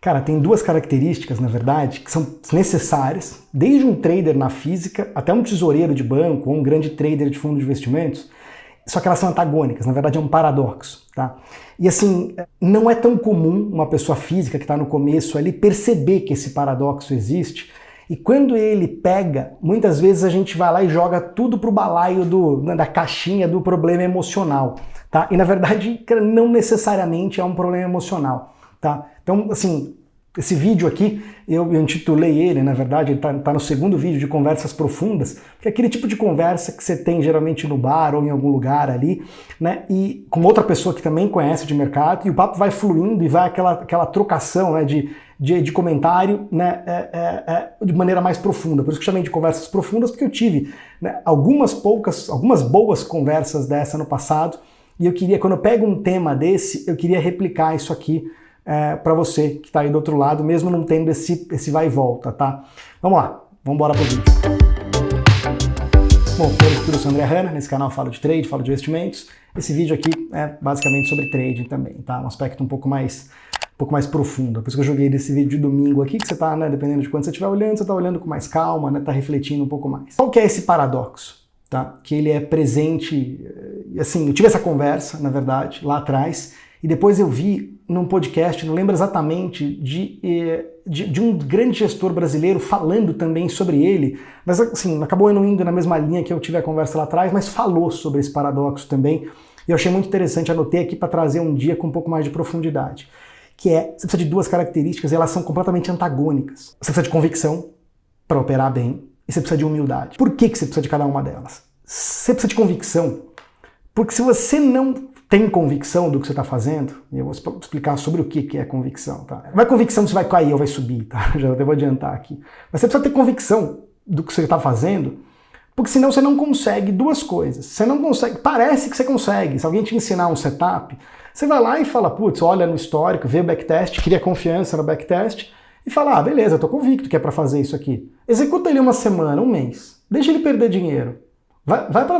Cara, tem duas características, na verdade, que são necessárias, desde um trader na física até um tesoureiro de banco ou um grande trader de fundo de investimentos, só que elas são antagônicas, na verdade é um paradoxo, tá? E assim, não é tão comum uma pessoa física que está no começo ali perceber que esse paradoxo existe, e quando ele pega, muitas vezes a gente vai lá e joga tudo pro balaio da caixinha do problema emocional, tá? E na verdade não necessariamente é um problema emocional. Tá? Então, assim, esse vídeo aqui, eu intitulei ele, na verdade, ele tá no segundo vídeo de conversas profundas, que é aquele tipo de conversa que você tem geralmente no bar ou em algum lugar ali, né, e com outra pessoa que também conhece de mercado, e o papo vai fluindo e vai aquela trocação, né, de comentário, né, de maneira mais profunda. Por isso que eu chamei de conversas profundas, porque eu tive, né, algumas boas conversas dessa no passado, e eu queria, quando eu pego um tema desse, eu queria replicar isso aqui para você que está aí do outro lado, mesmo não tendo esse vai e volta, tá? Vamos lá, vamos embora pro vídeo. Bom, eu sou o André Hanna, nesse canal eu falo de trade, falo de investimentos. Esse vídeo aqui é basicamente sobre trading também, tá? Um aspecto um pouco mais profundo. Por isso que eu joguei desse vídeo de domingo aqui, que você tá, né, dependendo de quando você estiver olhando, você tá olhando com mais calma, né, tá refletindo um pouco mais. Qual que é esse paradoxo? Tá? Que ele é presente, assim, eu tive essa conversa, na verdade, lá atrás, e depois eu vi num podcast, não lembro exatamente, de um grande gestor brasileiro falando também sobre ele, mas assim, acabou não indo na mesma linha que eu tive a conversa lá atrás, mas falou sobre esse paradoxo também, e eu achei muito interessante, anotei aqui para trazer um dia com um pouco mais de profundidade, que é, você precisa de duas características e elas são completamente antagônicas. Você precisa de convicção para operar bem, e você precisa de humildade. Por que você precisa de cada uma delas? Você precisa de convicção, porque se você não tem convicção do que você está fazendo, e eu vou explicar sobre o que é convicção, tá? Não é convicção se vai cair ou vai subir, tá? Já até vou adiantar aqui. Mas você precisa ter convicção do que você está fazendo, porque senão você não consegue duas coisas. Você não consegue, parece que você consegue. Se alguém te ensinar um setup, você vai lá e fala, putz, olha no histórico, vê o backtest, cria confiança no backtest, e fala, ah, beleza, eu tô convicto que é para fazer isso aqui. Executa ele uma semana, um mês, deixa ele perder dinheiro. Vai para,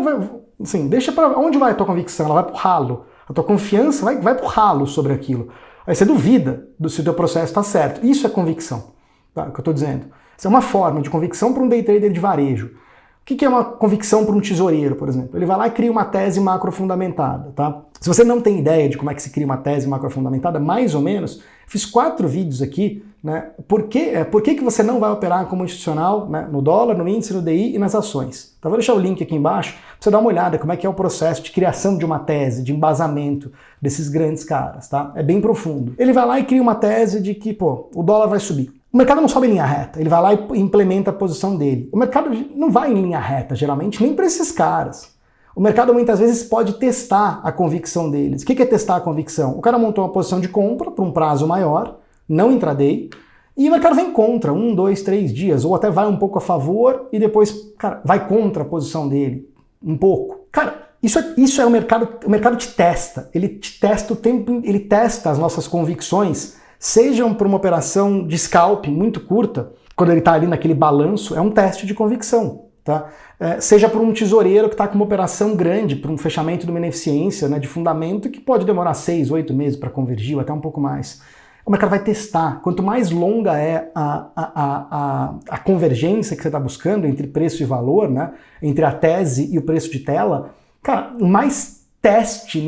assim, deixa para onde vai a tua convicção? Ela vai pro ralo. A tua confiança vai pro ralo sobre aquilo. Aí você duvida se o teu processo está certo. Isso é convicção, tá? O que eu estou dizendo. Isso é uma forma de convicção para um day trader de varejo. O que é uma convicção para um tesoureiro, por exemplo? Ele vai lá e cria uma tese macrofundamentada, tá? Se você não tem ideia de como é que se cria uma tese macrofundamentada, mais ou menos, fiz 4 vídeos aqui, né? Por que você não vai operar como institucional, né? No dólar, no índice, no DI e nas ações? Então vou deixar o link aqui embaixo para você dar uma olhada como é que é o processo de criação de uma tese, de embasamento desses grandes caras, tá? É bem profundo. Ele vai lá e cria uma tese de que, pô, o dólar vai subir. O mercado não sobe em linha reta, ele vai lá e implementa a posição dele. O mercado não vai em linha reta, geralmente, nem para esses caras. O mercado muitas vezes pode testar a convicção deles. O que é testar a convicção? O cara montou uma posição de compra por um prazo maior, não intraday, e o mercado vem contra, 1, 2, 3 dias, ou até vai um pouco a favor e depois, cara, vai contra a posição dele, um pouco. Cara, isso é o mercado te testa, ele te testa o tempo, ele testa as nossas convicções, sejam por uma operação de scalp muito curta, quando ele está ali naquele balanço, é um teste de convicção. Tá? Seja por um tesoureiro que está com uma operação grande, por um fechamento de uma ineficiência, né, de fundamento, que pode demorar 6, 8 meses para convergir, ou até um pouco mais. O mercado vai testar. Quanto mais longa é a convergência que você está buscando entre preço e valor, né, entre a tese e o preço de tela, cara, mais teste,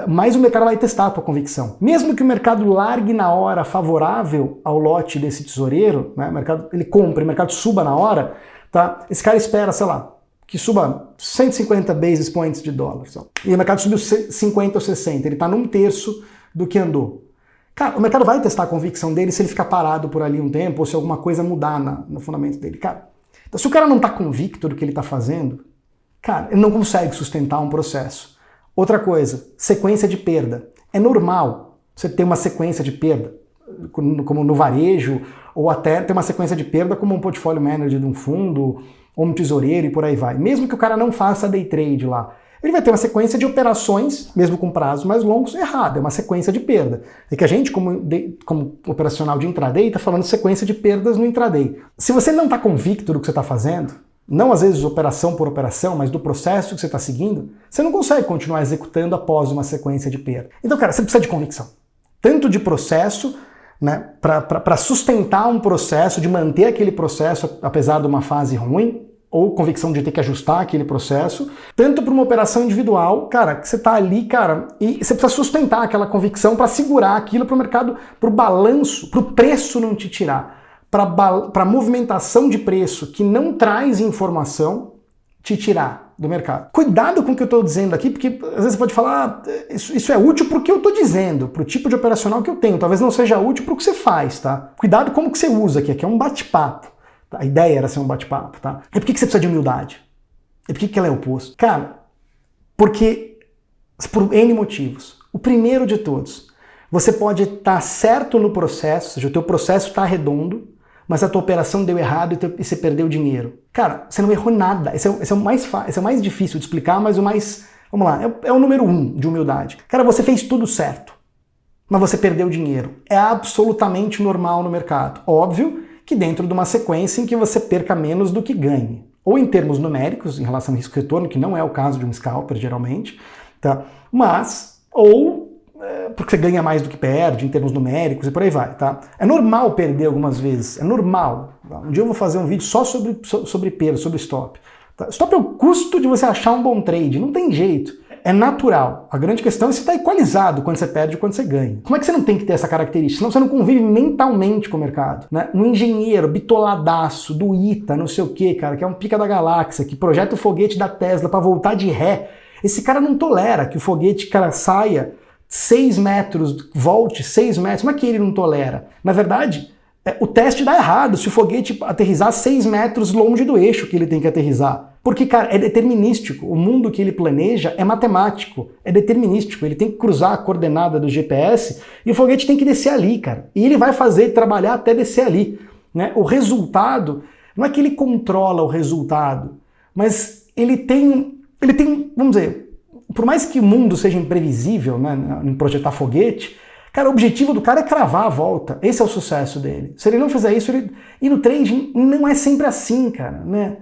mais o mercado vai testar a tua convicção. Mesmo que o mercado largue na hora favorável ao lote desse tesoureiro, né, ele compra, o mercado suba na hora, tá? Esse cara espera, sei lá, que suba 150 basis points de dólar. Só. E o mercado subiu 50 ou 60, ele está num terço do que andou. Cara, o mercado vai testar a convicção dele se ele ficar parado por ali um tempo ou se alguma coisa mudar no fundamento dele. Cara, então, se o cara não está convicto do que ele está fazendo, cara, ele não consegue sustentar um processo. Outra coisa, sequência de perda. É normal você ter uma sequência de perda, como no varejo, ou até ter uma sequência de perda como um portfólio manager de um fundo, ou um tesoureiro e por aí vai. Mesmo que o cara não faça day trade lá, ele vai ter uma sequência de operações, mesmo com prazos mais longos, errada, é uma sequência de perda. É que a gente, como operacional de intraday, está falando de sequência de perdas no intraday. Se você não está convicto do que você está fazendo, não às vezes operação por operação, mas do processo que você está seguindo, você não consegue continuar executando após uma sequência de perda. Então, cara, você precisa de convicção. Tanto de processo, né, para sustentar um processo, de manter aquele processo apesar de uma fase ruim, ou convicção de ter que ajustar aquele processo, tanto para uma operação individual, cara, que você está ali, cara, e você precisa sustentar aquela convicção para segurar aquilo para o mercado, para o balanço, para o preço não te tirar, para a movimentação de preço que não traz informação te tirar do mercado. Cuidado com o que eu estou dizendo aqui, porque às vezes você pode falar, isso é útil para o que eu estou dizendo, para o tipo de operacional que eu tenho, talvez não seja útil para o que você faz, tá? Cuidado como que você usa aqui é um bate-papo. A ideia era ser um bate-papo, tá? E por que você precisa de humildade? E por que ela é oposto? Cara, porque por N motivos. O primeiro de todos, você pode estar certo no processo, ou seja, o teu processo está redondo, mas a tua operação deu errado e você perdeu dinheiro. Cara, você não errou nada. Esse é o mais difícil de explicar, mas o mais... Vamos lá, é o número 1 de humildade. Cara, você fez tudo certo, mas você perdeu dinheiro. É absolutamente normal no mercado. Óbvio que dentro de uma sequência em que você perca menos do que ganhe. Ou em termos numéricos, em relação ao risco-retorno, que não é o caso de um scalper, geralmente, tá? Mas, ou porque você ganha mais do que perde, em termos numéricos, e por aí vai, tá? É normal perder algumas vezes, é normal. Um dia eu vou fazer um vídeo só sobre perda, sobre stop. Tá? Stop é o custo de você achar um bom trade, não tem jeito. É natural. A grande questão é se está equalizado quando você perde e quando você ganha. Como é que você não tem que ter essa característica? Senão você não convive mentalmente com o mercado. Né? Um engenheiro bitoladaço do ITA, não sei o que, cara, que é um pica da galáxia, que projeta o foguete da Tesla para voltar de ré. Esse cara não tolera que o foguete, cara, saia 6 metros, volte 6 metros. Como é que ele não tolera? Na verdade, o teste dá errado se o foguete aterrissar 6 metros longe do eixo que ele tem que aterrissar. Porque, cara, é determinístico. O mundo que ele planeja é matemático, é determinístico. Ele tem que cruzar a coordenada do GPS e o foguete tem que descer ali, cara. E ele vai trabalhar até descer ali. Né? O resultado, não é que ele controla o resultado, mas ele tem, vamos dizer, por mais que o mundo seja imprevisível, né, em projetar foguete, cara, o objetivo do cara é cravar a volta. Esse é o sucesso dele. Se ele não fizer isso, e no trading não é sempre assim, cara, né?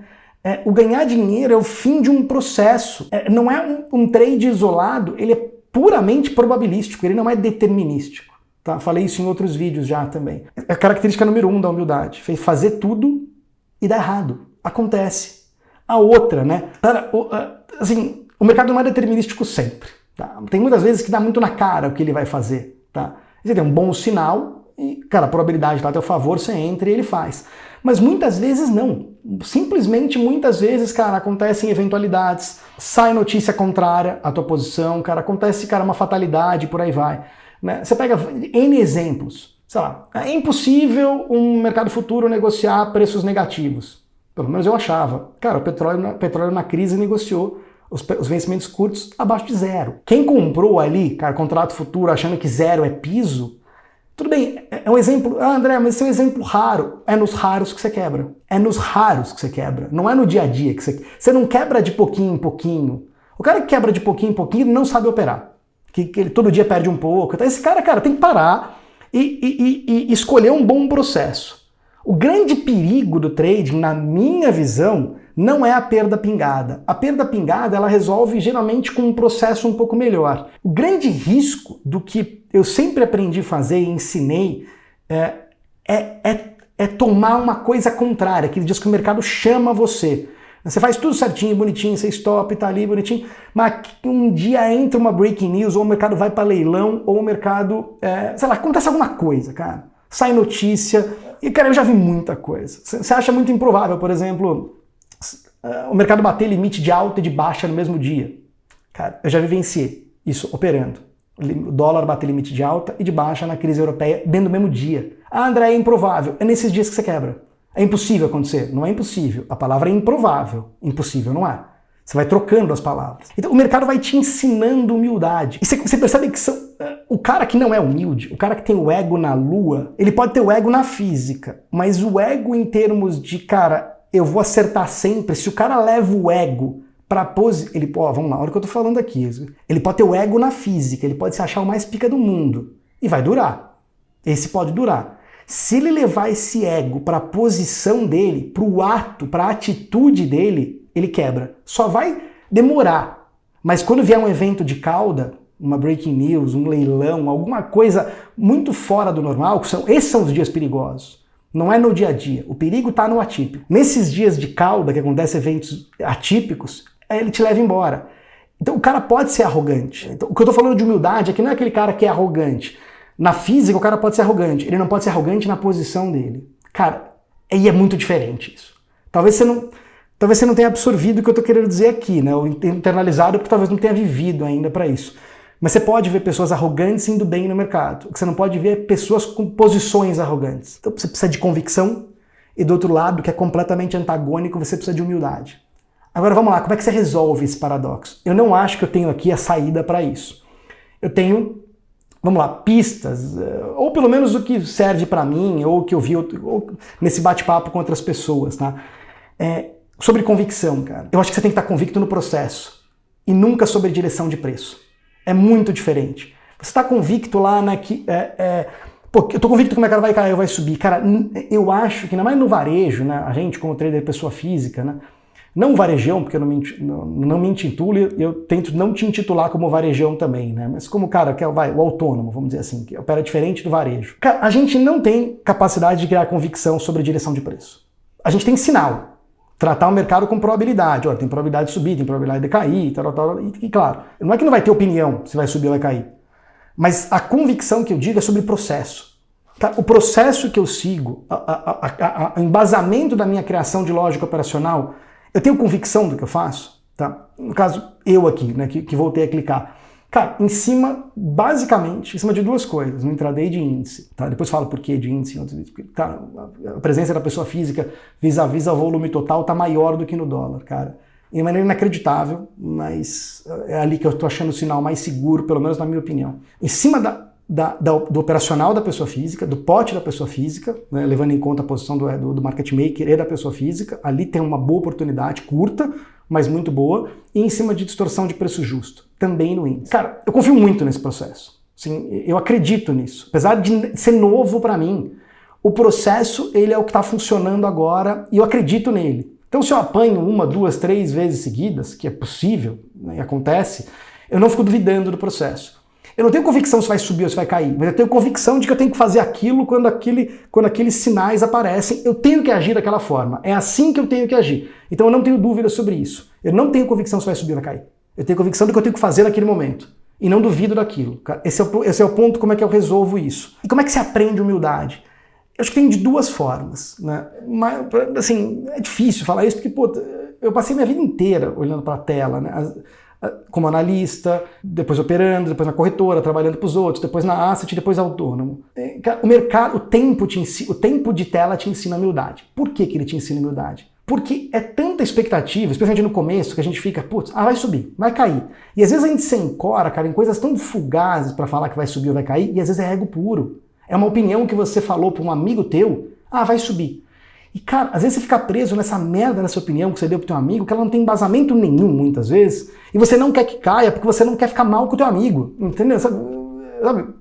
O ganhar dinheiro é o fim de um processo. Não é um trade isolado, ele é puramente probabilístico, ele não é determinístico. Tá? Falei isso em outros vídeos já também. É a característica número 1 da humildade. Fazer tudo e dar errado. Acontece. A outra, né? Assim, o mercado não é determinístico sempre. Tá? Tem muitas vezes que dá muito na cara o que ele vai fazer. Tá? Você tem um bom sinal e, cara, a probabilidade está a teu favor, você entra e ele faz. Mas muitas vezes não. Simplesmente, muitas vezes, cara, acontecem eventualidades, sai notícia contrária à tua posição, cara, acontece, cara, uma fatalidade, por aí vai. Né? Você pega N exemplos. Sei lá, é impossível um mercado futuro negociar preços negativos. Pelo menos eu achava. Cara, o petróleo na crise negociou os vencimentos curtos abaixo de 0. Quem comprou ali, cara, contrato futuro achando que 0 é piso, tudo bem, é um exemplo, André, mas esse é um exemplo raro. É nos raros que você quebra. É nos raros que você quebra. Não é no dia a dia que você não quebra de pouquinho em pouquinho. O cara que quebra de pouquinho em pouquinho não sabe operar. Que ele todo dia perde um pouco. Então esse cara, tem que parar e escolher um bom processo. O grande perigo do trading, na minha visão, não é a perda pingada. A perda pingada, ela resolve geralmente com um processo um pouco melhor. O grande risco do que eu sempre aprendi a fazer e ensinei é tomar uma coisa contrária, aquele dias que o mercado chama você. Você faz tudo certinho, bonitinho, você stop, tá ali bonitinho, mas um dia entra uma breaking news, ou o mercado vai para leilão, ou o mercado, sei lá, acontece alguma coisa, cara. Sai notícia, e cara, eu já vi muita coisa. Você acha muito improvável, por exemplo, o mercado bater limite de alta e de baixa no mesmo dia. Cara, eu já vivenciei isso operando. O dólar bater limite de alta e de baixa na crise europeia dentro do mesmo dia. Ah, André, é improvável. É nesses dias que você quebra. É impossível acontecer? Não é impossível. A palavra é improvável. Impossível não é. Você vai trocando as palavras. Então o mercado vai te ensinando humildade. E você percebe que o cara que não é humilde, o cara que tem o ego na lua, ele pode ter o ego na física, mas o ego em termos de, cara, eu vou acertar sempre, se o cara leva o ego pra pose, ele, vamos lá, olha o que eu tô falando aqui. Ele pode ter o ego na física, ele pode se achar o mais pica do mundo. E vai durar. Esse pode durar. Se ele levar esse ego para a posição dele, para o ato, para a atitude dele, ele quebra. Só vai demorar. Mas quando vier um evento de cauda, uma breaking news, um leilão, alguma coisa muito fora do normal, esses são os dias perigosos. Não é no dia a dia. O perigo está no atípico. Nesses dias de cauda, que acontecem eventos atípicos, ele te leva embora. Então o cara pode ser arrogante. Então, o que eu estou falando de humildade é que não é aquele cara que é arrogante. Na física, o cara pode ser arrogante. Ele não pode ser arrogante na posição dele. Cara, e é muito diferente isso. Talvez você não tenha absorvido o que eu estou querendo dizer aqui, né? Ou internalizado, porque talvez não tenha vivido ainda para isso. Mas você pode ver pessoas arrogantes indo bem no mercado. O que você não pode ver é pessoas com posições arrogantes. Então você precisa de convicção e do outro lado, que é completamente antagônico, você precisa de humildade. Agora vamos lá, como é que você resolve esse paradoxo? Eu não acho que eu tenho aqui a saída para isso. Eu tenho, vamos lá, pistas, ou pelo menos o que serve para mim, ou o que eu vi ou nesse bate-papo com outras pessoas, tá? Sobre convicção, cara. Eu acho que você tem que estar convicto no processo e nunca sobre direção de preço. É muito diferente. Você está convicto lá pô, eu tô convicto que o mercado vai cair ou vai subir. Cara, eu acho que, ainda mais no varejo, né? A gente, como trader pessoa física, né? Não varejão, porque eu não me intitulo, eu tento não te intitular como varejão também, né? Mas como, cara, que é o autônomo, vamos dizer assim, que opera diferente do varejo. Cara, a gente não tem capacidade de criar convicção sobre direção de preço. A gente tem sinal. Tratar o mercado com probabilidade. Olha, tem probabilidade de subir, tem probabilidade de cair, tal. E claro, não é que não vai ter opinião se vai subir ou vai cair. Mas a convicção que eu digo é sobre processo. Tá? O processo que eu sigo, o embasamento da minha criação de lógica operacional, eu tenho convicção do que eu faço. Tá? No caso, eu aqui, né, que voltei a clicar. Cara, basicamente, em cima de duas coisas, no intraday de índice. Tá? Depois falo por que de índice em outros vídeos. Porque, cara, a presença da pessoa física vis-a-vis ao volume total tá maior do que no dólar, cara. De maneira inacreditável, mas é ali que eu tô achando o sinal mais seguro, pelo menos na minha opinião. Em cima do operacional da pessoa física, do pote da pessoa física, né, levando em conta a posição do market maker e da pessoa física, ali tem uma boa oportunidade, curta, mas muito boa, e em cima de distorção de preço justo, também no índice. Cara, eu confio muito nesse processo. Assim, eu acredito nisso. Apesar de ser novo para mim, o processo ele é o que está funcionando agora e eu acredito nele. Então se eu apanho 1, 2, 3 vezes seguidas, que é possível, né, e acontece, eu não fico duvidando do processo. Eu não tenho convicção se vai subir ou se vai cair, mas eu tenho convicção de que eu tenho que fazer aquilo quando aqueles sinais aparecem, eu tenho que agir daquela forma. É assim que eu tenho que agir. Então eu não tenho dúvida sobre isso. Eu não tenho convicção se vai subir ou vai cair. Eu tenho convicção do que eu tenho que fazer naquele momento. E não duvido daquilo. Esse é o ponto, como é que eu resolvo isso. E como é que se aprende humildade? Eu acho que tem de duas formas, né? Mas, assim, é difícil falar isso porque, pô, eu passei minha vida inteira olhando para a tela, né? Como analista, depois operando, depois na corretora, trabalhando para os outros, depois na asset, depois autônomo. O mercado, o tempo de tela te ensina humildade. Por que ele te ensina humildade? Porque é tanta expectativa, especialmente no começo, que a gente fica, putz, vai subir, vai cair. E às vezes a gente se encora, cara, em coisas tão fugazes para falar que vai subir ou vai cair, e às vezes é ego puro. É uma opinião que você falou para um amigo teu, vai subir. E, cara, às vezes você fica preso nessa merda, nessa opinião que você deu pro teu amigo, que ela não tem embasamento nenhum, muitas vezes, e você não quer que caia, porque você não quer ficar mal com o teu amigo, entendeu? Sabe?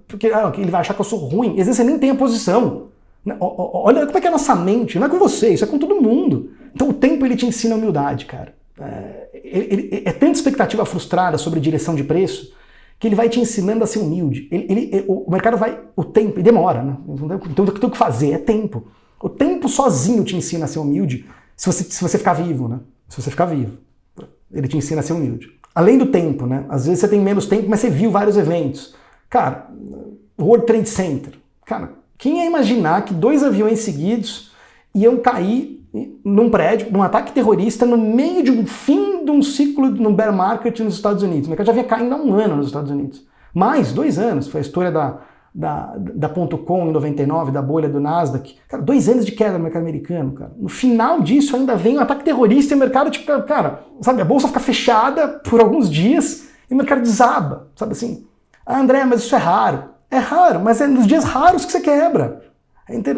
Porque ele vai achar que eu sou ruim, e às vezes você nem tem a posição. Olha como é que é a nossa mente, não é com você, isso é com todo mundo. Então o tempo ele te ensina humildade, cara. É tanta expectativa frustrada sobre direção de preço, que ele vai te ensinando a ser humilde. O mercado vai, o tempo, e demora, né? Então o que tem que fazer é tempo. O tempo sozinho te ensina a ser humilde se você ficar vivo, né? Se você ficar vivo. Ele te ensina a ser humilde. Além do tempo, né? Às vezes você tem menos tempo, mas você viu vários eventos. Cara, World Trade Center. Cara, quem ia imaginar que 2 aviões seguidos iam cair num prédio, num ataque terrorista, no meio de um fim de um ciclo no bear market nos Estados Unidos? O mercado já vinha caindo há 1 ano nos Estados Unidos. Mais 2 anos. Foi a história da .com em 99, da bolha do Nasdaq. Cara, 2 anos de queda no mercado americano, cara. No final disso ainda vem um ataque terrorista e o mercado, tipo, cara, sabe, a bolsa fica fechada por alguns dias e o mercado desaba, sabe assim? André, mas isso é raro. É raro, mas é nos dias raros que você quebra.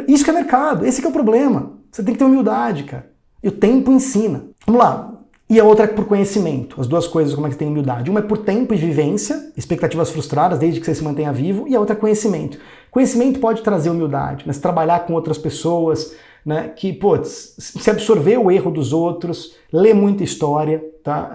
Isso que é mercado, esse que é o problema. Você tem que ter humildade, cara. E o tempo ensina. Vamos lá. E a outra é por conhecimento. As duas coisas, como é que você tem humildade. Uma é por tempo e vivência, expectativas frustradas, desde que você se mantenha vivo. E a outra é conhecimento. Conhecimento pode trazer humildade, né? Se trabalhar com outras pessoas, né? Que, putz, se absorver o erro dos outros, ler muita história, tá?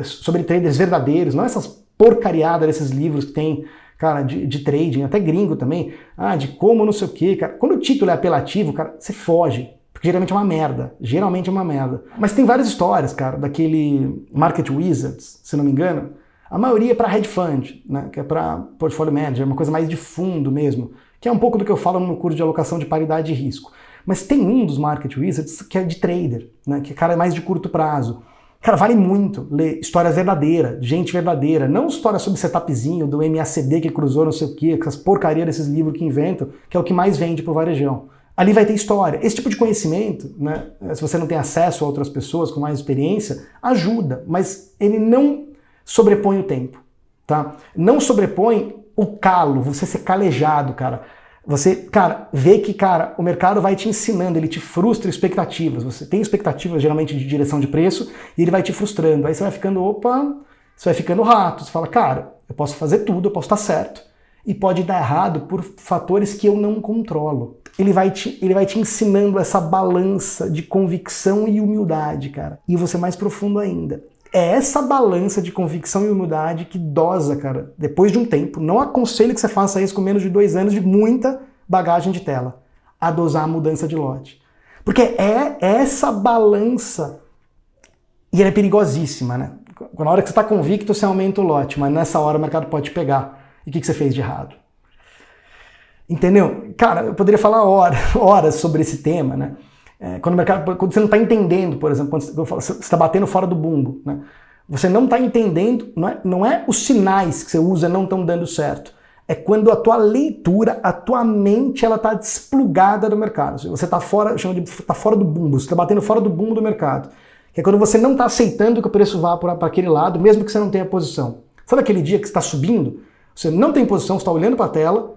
Sobre traders verdadeiros, não essas porcariada desses livros que tem, cara, de trading, até gringo também, de como não sei o que, cara. Quando o título é apelativo, cara, você foge. Porque geralmente é uma merda. Geralmente é uma merda. Mas tem várias histórias, cara, daquele Market Wizards, se não me engano. A maioria é para hedge fund, né, que é para portfolio manager, uma coisa mais de fundo mesmo, que é um pouco do que eu falo no curso de alocação de paridade e risco. Mas tem um dos Market Wizards que é de trader, né, que cara é mais de curto prazo. Cara, vale muito ler histórias verdadeiras, de gente verdadeira, não histórias sobre setupzinho, do MACD que cruzou não sei o quê, essas porcarias desses livros que inventam, que é o que mais vende pro varejão. Ali vai ter história. Esse tipo de conhecimento, né, se você não tem acesso a outras pessoas com mais experiência, ajuda, mas ele não sobrepõe o tempo, tá? Não sobrepõe o calo, você ser calejado, cara. Você, cara, vê que, cara, o mercado vai te ensinando, ele te frustra expectativas. Você tem expectativas, geralmente, de direção de preço, e ele vai te frustrando. Aí você vai ficando, você vai ficando rato. Você fala, cara, eu posso fazer tudo, eu posso estar certo. E pode dar errado por fatores que eu não controlo. Ele vai te ensinando essa balança de convicção e humildade, cara. E você mais profundo ainda. É essa balança de convicção e humildade que dosa, cara, depois de um tempo. Não aconselho que você faça isso com menos de 2 anos de muita bagagem de tela. A dosar a mudança de lote. Porque é essa balança, e ela é perigosíssima, né? Na hora que você está convicto, você aumenta o lote, mas nessa hora o mercado pode te pegar. E o que você fez de errado? Entendeu? Cara, eu poderia falar horas sobre esse tema, né? Quando você não está entendendo, por exemplo, quando você está batendo fora do bumbo, né? Você não está entendendo, não é os sinais que você usa não estão dando certo. É quando a tua leitura, a tua mente, ela está desplugada do mercado. Você está fora, tá fora do bumbo, você está batendo fora do bumbo do mercado. Que é quando você não está aceitando que o preço vá para aquele lado, mesmo que você não tenha posição. Sabe aquele dia que você está subindo, você não tem posição, você está olhando para a tela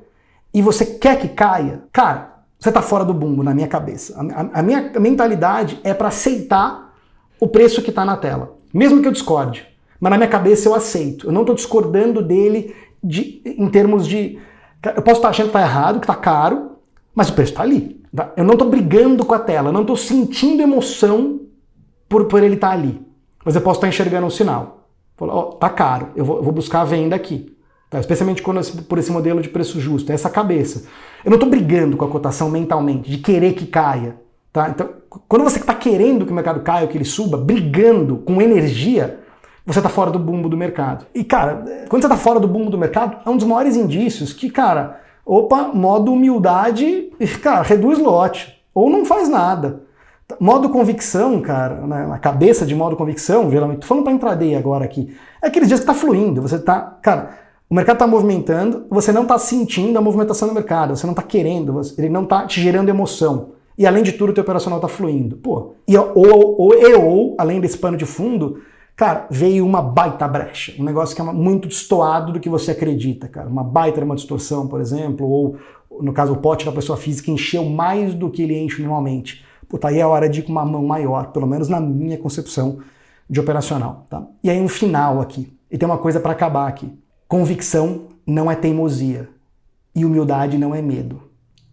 e você quer que caia? Cara, você está fora do bumbo na minha cabeça. A minha mentalidade é para aceitar o preço que está na tela, mesmo que eu discorde. Mas na minha cabeça eu aceito. Eu não estou discordando dele em termos de... Eu posso estar achando que está errado, que está caro, mas o preço está ali. Tá? Eu não estou brigando com a tela, eu não estou sentindo emoção por ele estar ali. Mas eu posso estar enxergando um sinal. Tá caro, eu vou buscar a venda aqui. Tá? Especialmente por esse modelo de preço justo, é essa cabeça. Eu não estou brigando com a cotação mentalmente, de querer que caia. Tá? Então, quando você está querendo que o mercado caia ou que ele suba, brigando com energia, você está fora do bumbo do mercado. E, cara, quando você está fora do bumbo do mercado, é um dos maiores indícios que, cara, modo humildade, cara, reduz lote. Ou não faz nada. Modo convicção, cara, na cabeça de modo convicção, geralmente, tô falando para intraday agora aqui, é aqueles dias que tá fluindo, você tá, cara, o mercado tá movimentando, você não tá sentindo a movimentação do mercado, você não tá querendo, ele não tá te gerando emoção. E além de tudo, o teu operacional tá fluindo. Pô, ou além desse pano de fundo, cara, veio uma baita brecha, um negócio que é muito destoado do que você acredita, cara. Uma baita uma distorção, por exemplo, ou no caso o pote da pessoa física encheu mais do que ele enche normalmente. Puta, aí é hora de ir com uma mão maior, pelo menos na minha concepção de operacional, tá? E aí um final aqui, e tem uma coisa para acabar aqui. Convicção não é teimosia, e humildade não é medo,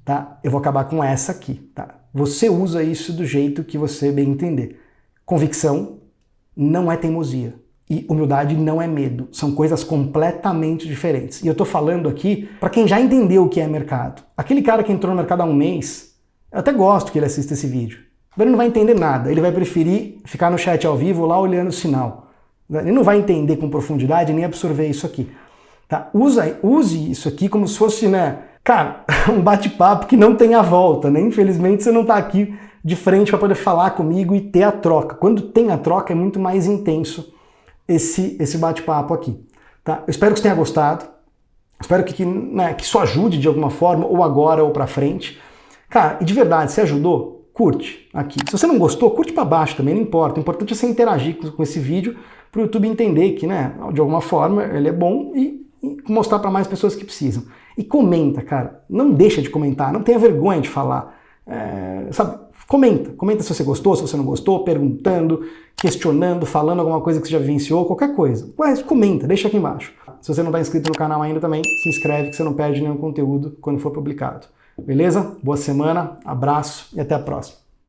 tá? Eu vou acabar com essa aqui, tá? Você usa isso do jeito que você bem entender. Convicção não é teimosia, e humildade não é medo. São coisas completamente diferentes. E eu tô falando aqui para quem já entendeu o que é mercado. Aquele cara que entrou no mercado há um mês, eu até gosto que ele assista esse vídeo. Ele não vai entender nada, ele vai preferir ficar no chat ao vivo lá olhando o sinal. Ele não vai entender com profundidade nem absorver isso aqui. Tá? Use isso aqui como se fosse, né, cara, um bate-papo que não tem a volta, né? Infelizmente você não está aqui de frente para poder falar comigo e ter a troca. Quando tem a troca é muito mais intenso esse bate-papo aqui. Tá? Eu espero que você tenha gostado, espero que isso ajude de alguma forma, ou agora ou para frente. Cara, e de verdade, se ajudou, curte aqui. Se você não gostou, curte para baixo também, não importa. O importante é você interagir com esse vídeo para o YouTube entender que, né, de alguma forma, ele é bom e mostrar para mais pessoas que precisam. E comenta, cara. Não deixa de comentar, não tenha vergonha de falar. Sabe? Comenta se você gostou, se você não gostou, perguntando, questionando, falando alguma coisa que você já vivenciou, qualquer coisa. Mas comenta, deixa aqui embaixo. Se você não está inscrito no canal ainda também, se inscreve que você não perde nenhum conteúdo quando for publicado. Beleza? Boa semana, abraço e até a próxima.